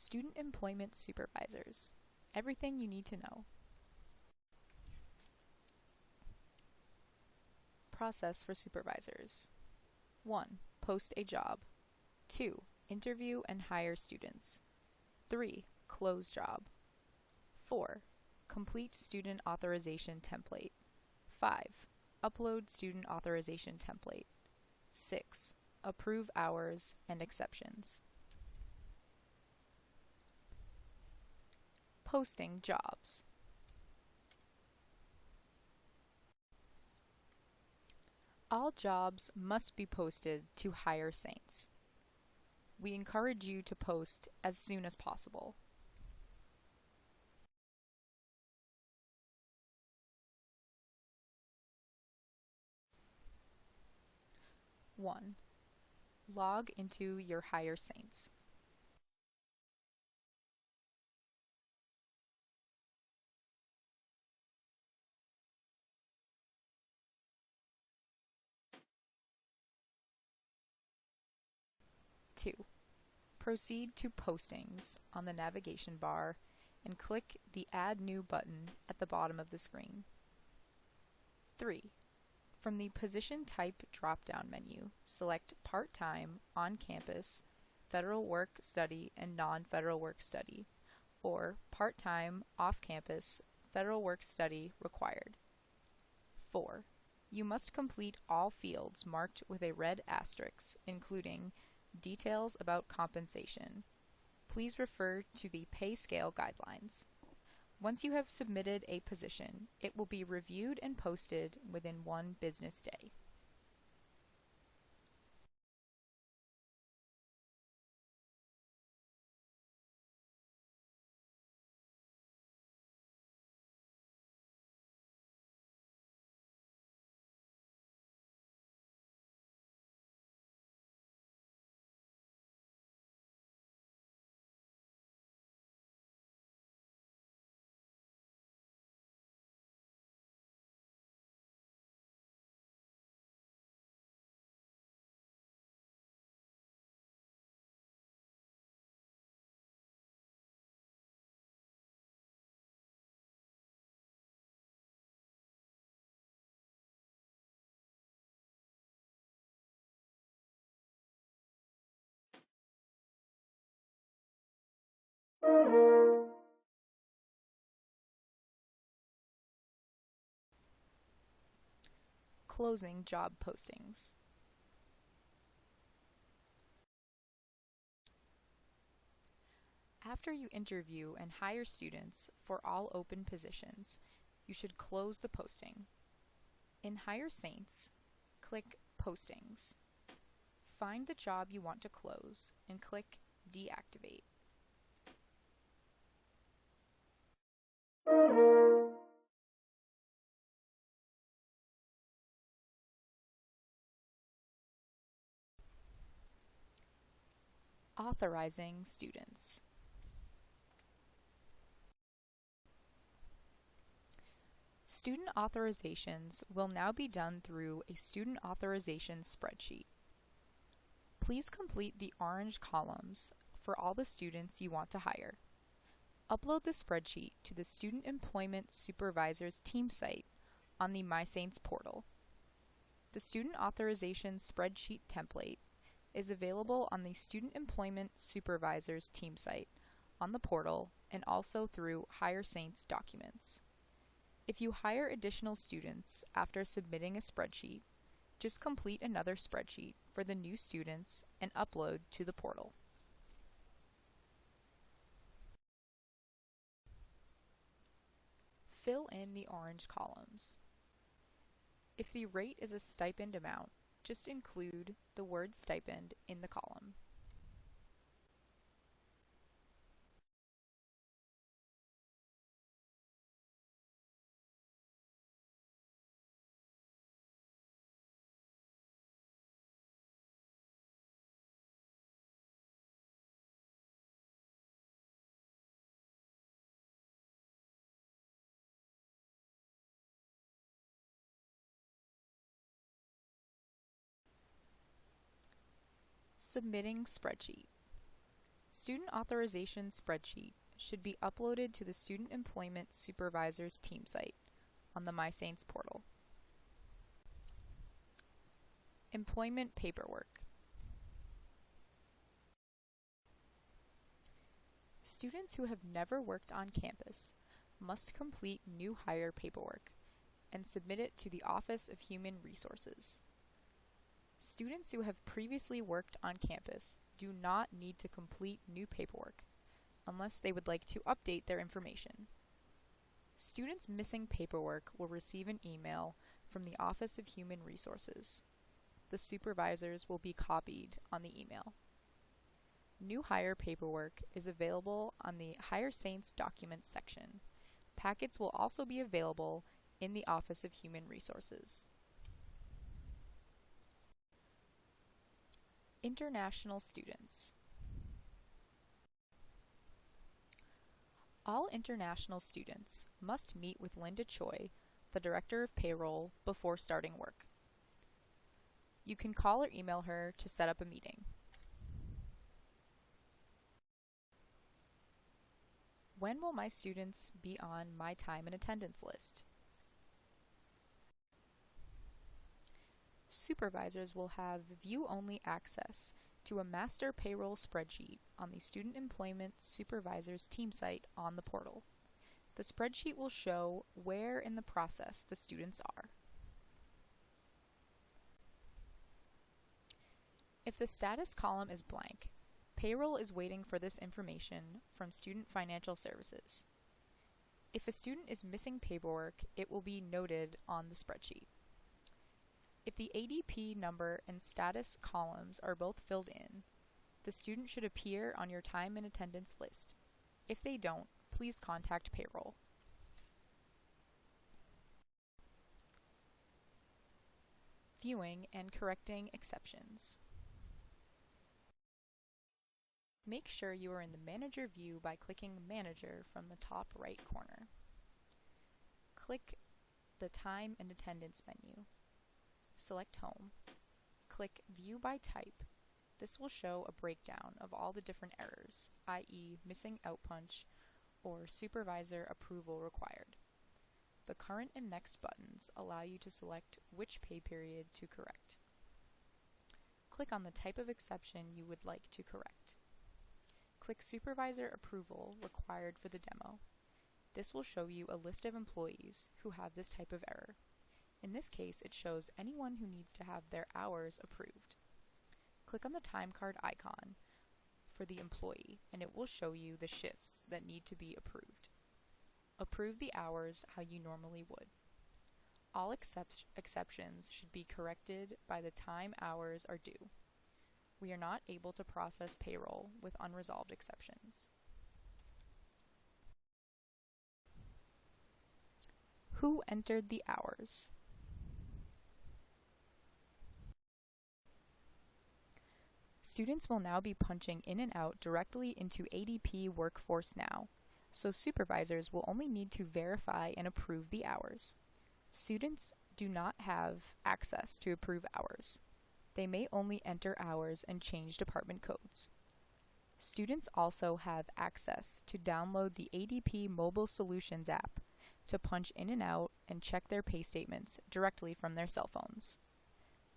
Student Employment Supervisors. Everything you need to know. Process for supervisors. 1. Post a job. 2. Interview and hire students. 3. Close job. 4. Complete student authorization template. 5. Upload student authorization template. 6. Approve hours and exceptions. Posting jobs. All jobs must be posted to Hire Saints. We encourage you to post as soon as possible. One, log into your Hire Saints. Two, proceed to Postings on the navigation bar and click the Add New button at the bottom of the screen. 3. From the Position Type drop-down menu, select Part-Time, On-Campus, Federal Work Study, and Non-Federal Work Study, or Part-Time, Off-Campus, Federal Work Study Required. 4. You must complete all fields marked with a red asterisk, including details about compensation. Please refer to the pay scale guidelines. Once you have submitted a position, it will be reviewed and posted within 1 business day. Closing job postings. After you interview and hire students for all open positions, you should close the posting. In Hire Saints, click Postings. Find the job you want to close and click Deactivate. Authorizing students. Student authorizations will now be done through a student authorization spreadsheet. Please complete the orange columns for all the students you want to hire. Upload the spreadsheet to the Student Employment Supervisors team site on the MySaints portal. The Student Authorization Spreadsheet template is available on the Student Employment Supervisors team site on the portal and also through Hire Saints documents. If you hire additional students after submitting a spreadsheet, just complete another spreadsheet for the new students and upload to the portal. Fill in the orange columns. If the rate is a stipend amount, just include the word stipend in the column. Submitting spreadsheet. student authorization spreadsheet should be uploaded to the Student Employment Supervisors team site on the MySaints portal. Employment paperwork. Students who have never worked on campus must complete new hire paperwork and submit it to the Office of Human Resources. Students who have previously worked on campus do not need to complete new paperwork unless they would like to update their information. Students missing paperwork will receive an email from the Office of Human Resources. The supervisors will be copied on the email. New hire paperwork is available on the Hire Saints Documents section. Packets will also be available in the Office of Human Resources. International students. All international students must meet with Linda Choi, the Director of Payroll, before starting work. You can call or email her to set up a meeting. When will my students be on my time and attendance list? Supervisors will have view-only access to a master payroll spreadsheet on the Student Employment Supervisors team site on the portal. The spreadsheet will show where in the process the students are. If the status column is blank, payroll is waiting for this information from Student Financial Services. If a student is missing paperwork, it will be noted on the spreadsheet. If the ADP number and status columns are both filled in, the student should appear on your time and attendance list. If they don't, please contact payroll. Viewing and correcting exceptions. Make sure you are in the Manager view by clicking Manager from the top right corner. Click the Time and Attendance menu. Select Home. Click View by Type. This will show a breakdown of all the different errors, i.e. missing outpunch or supervisor approval required. The Current and Next buttons allow you to select which pay period to correct. Click on the type of exception you would like to correct. Click Supervisor Approval required for the demo. This will show you a list of employees who have this type of error. In this case, it shows anyone who needs to have their hours approved. Click on the time card icon for the employee, and it will show you the shifts that need to be approved. Approve the hours how you normally would. All exceptions should be corrected by the time hours are due. We are not able to process payroll with unresolved exceptions. Who entered the hours? Students will now be punching in and out directly into ADP Workforce Now, so supervisors will only need to verify and approve the hours. Students do not have access to approve hours. They may only enter hours and change department codes. Students also have access to download the ADP Mobile Solutions app to punch in and out and check their pay statements directly from their cell phones.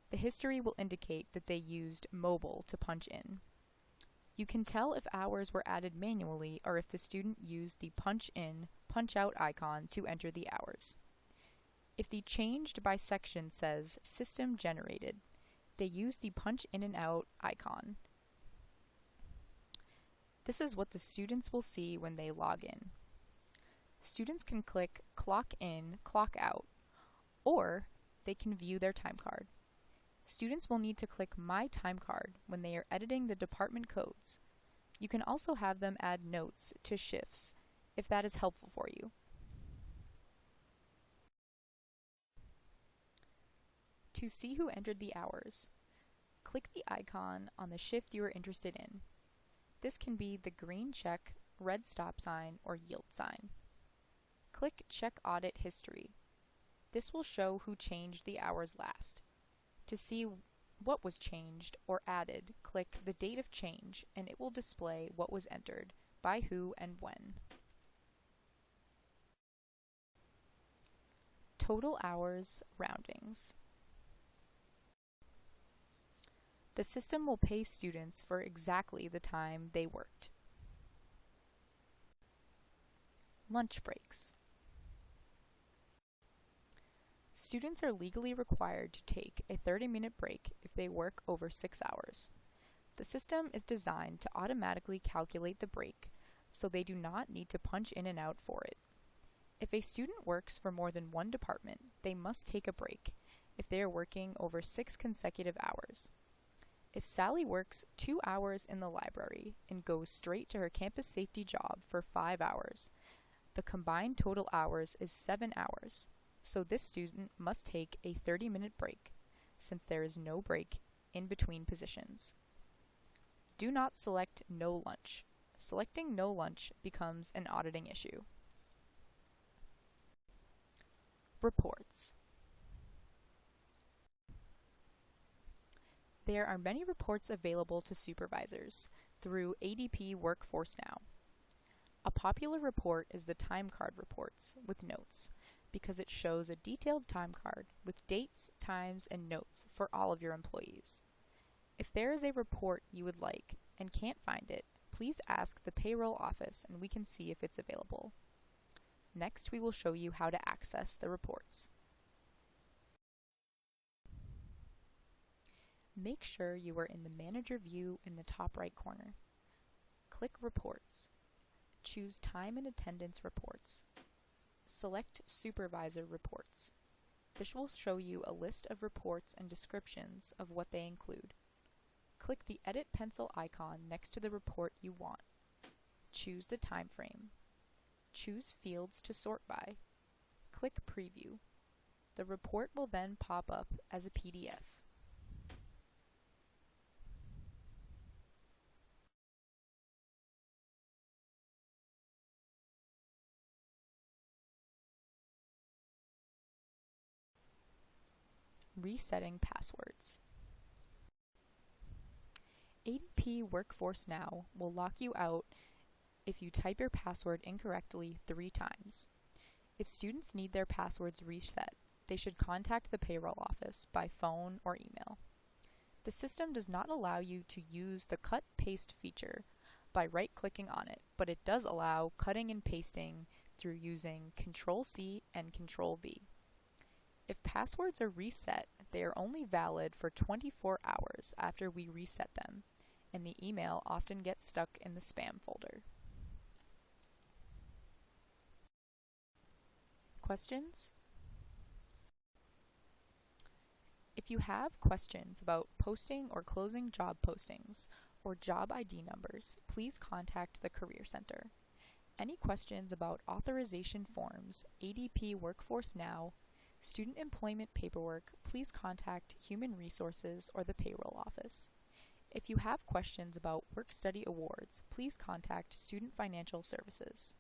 The history will indicate that they used mobile to punch in. You can tell if hours were added manually or if the student used the punch in, punch out icon to enter the hours. If the changed by section says system generated, they use the punch in and out icon. This is what the students will see when they log in. Students can click clock in, clock out, or they can view their time card. Students will need to click My Time Card when they are editing the department codes. You can also have them add notes to shifts if that is helpful for you. To see who entered the hours, click the icon on the shift you are interested in. This can be the green check, red stop sign, or yield sign. Click Check Audit History. This will show who changed the hours last. To see what was changed or added, click the date of change and it will display what was entered, by who and when. Total hours roundings. The system will pay students for exactly the time they worked. Lunch breaks. Students are legally required to take a 30-minute break if they work over 6 hours. The system is designed to automatically calculate the break, so they do not need to punch in and out for it. If a student works for more than one department, they must take a break if they are working over 6 consecutive hours. If Sally works 2 hours in the library and goes straight to her campus safety job for 5 hours, the combined total hours is 7 hours. So this student must take a 30-minute break, since there is no break in between positions. Do not select no lunch. Selecting no lunch becomes an auditing issue. Reports. There are many reports available to supervisors through ADP Workforce Now. A popular report is the time card reports with notes, because it shows a detailed time card with dates, times, and notes for all of your employees. If there is a report you would like and can't find it, please ask the payroll office and we can see if it's available. Next, we will show you how to access the reports. Make sure you are in the Manager view in the top right corner. Click Reports. Choose Time and Attendance Reports. Select Supervisor Reports. This will show you a list of reports and descriptions of what they include. Click the Edit Pencil icon next to the report you want. Choose the time frame. Choose fields to sort by. Click Preview. The report will then pop up as a PDF. Resetting passwords. ADP Workforce Now will lock you out if you type your password incorrectly 3 times. If students need their passwords reset, they should contact the payroll office by phone or email. The system does not allow you to use the cut-paste feature by right-clicking on it, but it does allow cutting and pasting through using Control-C and Control-V. If passwords are reset, they are only valid for 24 hours after we reset them, and the email often gets stuck in the spam folder. Questions? If you have questions about posting or closing job postings or job ID numbers, please contact the Career Center. Any questions about authorization forms, ADP Workforce Now, student employment paperwork, please contact Human Resources or the payroll office. If you have questions about work-study awards, please contact Student Financial Services.